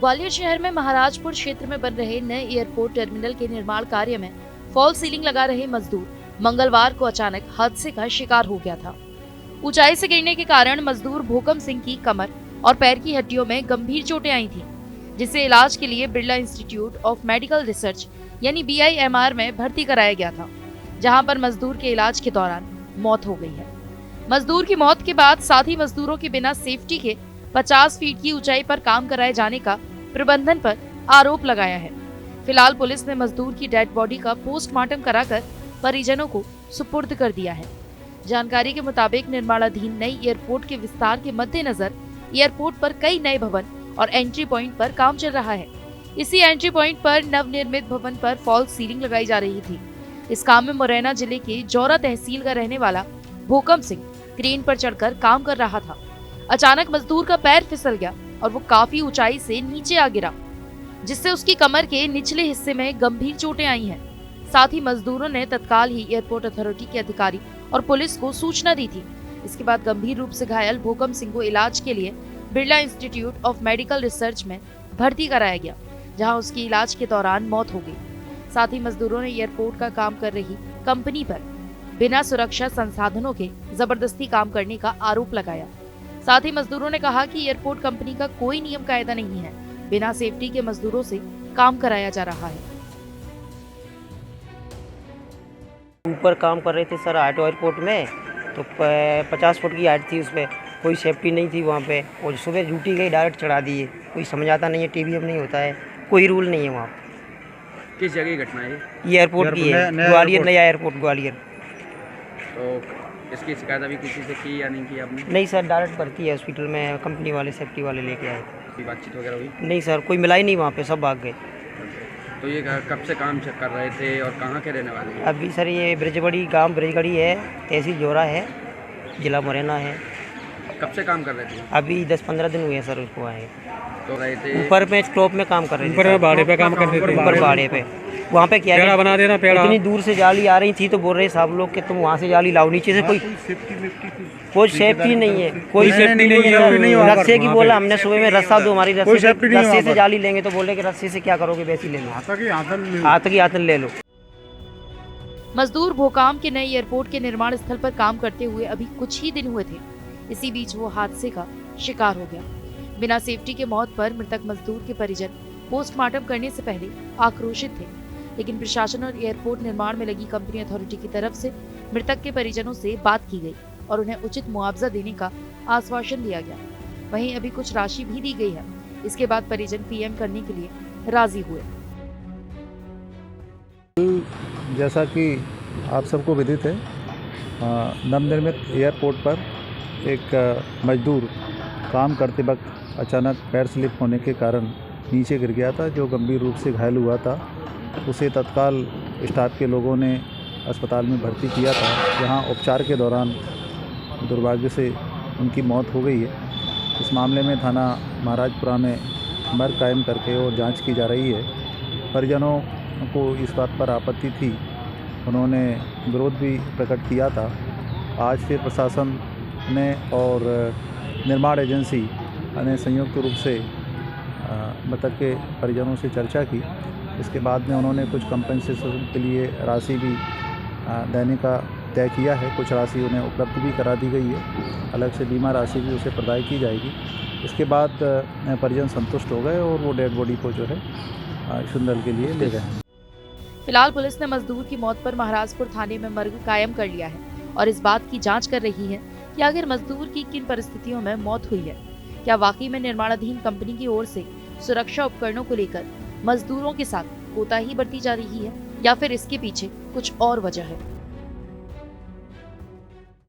ग्वालियर शहर में महाराजपुर क्षेत्र में बन रहे नए एयरपोर्ट टर्मिनल के निर्माण कार्य में फॉल सीलिंग लगा रहे मजदूर मंगलवार को अचानक हादसे का शिकार हो गया था। ऊंचाई से गिरने के कारण मजदूर भूकम सिंह की कमर और पैर की हड्डियों में गंभीर चोटें आई थी, जिसे इलाज के लिए Birla institute of medical research यानी BIMR में भर्ती कराया गया था, जहां पर मजदूर के इलाज के दौरान मौत हो गई है। मजदूर की मौत के बाद साथी मजदूरों के बिना सेफ्टी के 50 फीट की ऊंचाई पर काम कराए जाने का प्रबंधन पर आरोप लगाया है। फिलहाल पुलिस ने मजदूर की डेड बॉडी का पोस्टमार्टम कराकर परिजनों को सुपुर्द कर दिया है। जानकारी के मुताबिक निर्माणाधीन नई एयरपोर्ट के विस्तार के मद्देनजर एयरपोर्ट पर कई नए भवन और एंट्री पॉइंट पर काम चल रहा है। इसी एंट्री पॉइंट पर नवनिर्मित भवन पर फॉल सीलिंग लगाई जा रही थी। इस काम में मुरैना जिले के जौरा तहसील का रहने वाला भूकम सिंह क्रेन पर चढ़कर काम कर रहा था। अचानक मजदूर का पैर फिसल गया और वो काफी ऊंचाई से नीचे आ गिरा, जिससे उसकी कमर के निचले हिस्से में गंभीर चोटें आई हैं। साथ ही मजदूरों ने तत्काल ही एयरपोर्ट अथॉरिटी के अधिकारी और पुलिस को सूचना दी थी। इसके बाद गंभीर रूप से घायल भूकम सिंह को इलाज के लिए Birla institute of medical research में भर्ती कराया गया, जहां उसकी इलाज के दौरान मौत हो गई। साथ ही मजदूरों ने एयरपोर्ट का काम कर रही कंपनी पर बिना सुरक्षा संसाधनों के जबरदस्ती काम करने का आरोप लगाया। साथ ही मजदूरों ने कहा कि एयरपोर्ट कंपनी का कोई नियम कायदा नहीं है, बिना सेफ्टी के मजदूरों से काम कराया जा रहा है। ऊपर काम कर रहे थे सर एयरपोर्ट में, तो 50 फुट की हाइट थी, उसमें कोई सेफ्टी नहीं थी वहाँ पे, और सुबह ड्यूटी गई डायरेक्ट चढ़ा दिए। कोई समझाता नहीं है, TBM नहीं होता है, कोई रूल नहीं है वहाँ। किस जगह की घटना है ये एयरपोर्ट की है, ग्वालियर, नया एयरपोर्ट ग्वालियर। तो इसकी शिकायत अभी किसी से की या नहीं की आपने? नहीं सर, डायरेक्ट भर्ती है हॉस्पिटल में, कंपनी वाले सेफ्टी वाले लेके आए। कोई बातचीत वगैरह हुई? नहीं सर, कोई मिला ही नहीं वहाँ पे, सब भाग गए। तो ये कब से काम कर रहे थे और कहाँ के रहने वाले हैं? अभी सर ये ब्रिजगढ़ी, गांव ब्रिजगढ़ी है, तहसील जौरा है, जिला मुरैना है। कब से काम कर रहे थे? अभी 10-15 दिन हुए सर उसको आए। तो रहे थे ऊपर में स्टॉप में काम कर रहे थे, ऊपर बाड़े पे काम करते थे। ऊपर बाड़े पे। वहाँ पे क्या पेड़ा बना देना, पेड़ा। इतनी दूर से जाली आ रही थी तो बोल रहे साहब लोग कि तुम वहाँ से जाली लाओ, नीचे से कोई सेफ्टी नहीं है, कोई सेफ्टी नहीं है। रस्से की बोला हमने सुबह में, रस्सा दो, हमारी रस्से से जाली लेंगे तो बोले कि रस्से से क्या करोगे, वैसी ले लो, हाथ की आतन ले लो। मजदूर भोकाम के नए एयरपोर्ट के निर्माण स्थल पर काम करते हुए अभी कुछ ही दिन हुए थे। इसी बीच वो हादसे का शिकार हो गया। बिना सेफ्टी के मौत पर मृतक मजदूर के परिजन पोस्टमार्टम करने से पहले आक्रोशित थे, लेकिन प्रशासन और एयरपोर्ट निर्माण में लगी कंपनी अथॉरिटी की तरफ से मृतक के परिजनों से बात की गई और उन्हें उचित मुआवजा देने का आश्वासन दिया गया। वहीं अभी कुछ राशि भी दी गई है। इसके बाद परिजन PM करने के लिए राजी हुए। जैसा कि आप सबको विदित है, नवनिर्मित एयरपोर्ट पर एक मजदूर काम करते वक्त अचानक पैर स्लिप होने के कारण नीचे गिर गया था, जो गंभीर रूप से घायल हुआ था। उसे तत्काल स्टाफ के लोगों ने अस्पताल में भर्ती किया था, जहां उपचार के दौरान दुर्भाग्य से उनकी मौत हो गई है। इस मामले में थाना महाराजपुरा में मर्ग कायम करके और जांच की जा रही है। परिजनों को इस बात पर आपत्ति थी, उन्होंने विरोध भी प्रकट किया था। आज फिर प्रशासन ने और निर्माण एजेंसी ने संयुक्त रूप से मृतक के परिजनों से चर्चा की। इसके बाद में उन्होंने कुछ कंपनसेशन के लिए राशि भी देने का तय किया है। कुछ राशि उन्हें उपलब्ध भी करा दी गई है, अलग से बीमा राशि भी उसे प्रदान की जाएगी। इसके बाद परिजन संतुष्ट हो गए और वो डेड बॉडी को जो है शुंदल के लिए ले गए। फिलहाल पुलिस ने मजदूर की मौत पर महाराजपुर थाने में मर्ग कायम कर लिया है और इस बात की जांच कर रही है कि आखिर मजदूर की किन परिस्थितियों में मौत हुई है। क्या वाकई में निर्माणाधीन कंपनी की ओर से सुरक्षा उपकरणों को लेकर मजदूरों के साथ कोताही बरती जा रही है या फिर इसके पीछे कुछ और वजह है।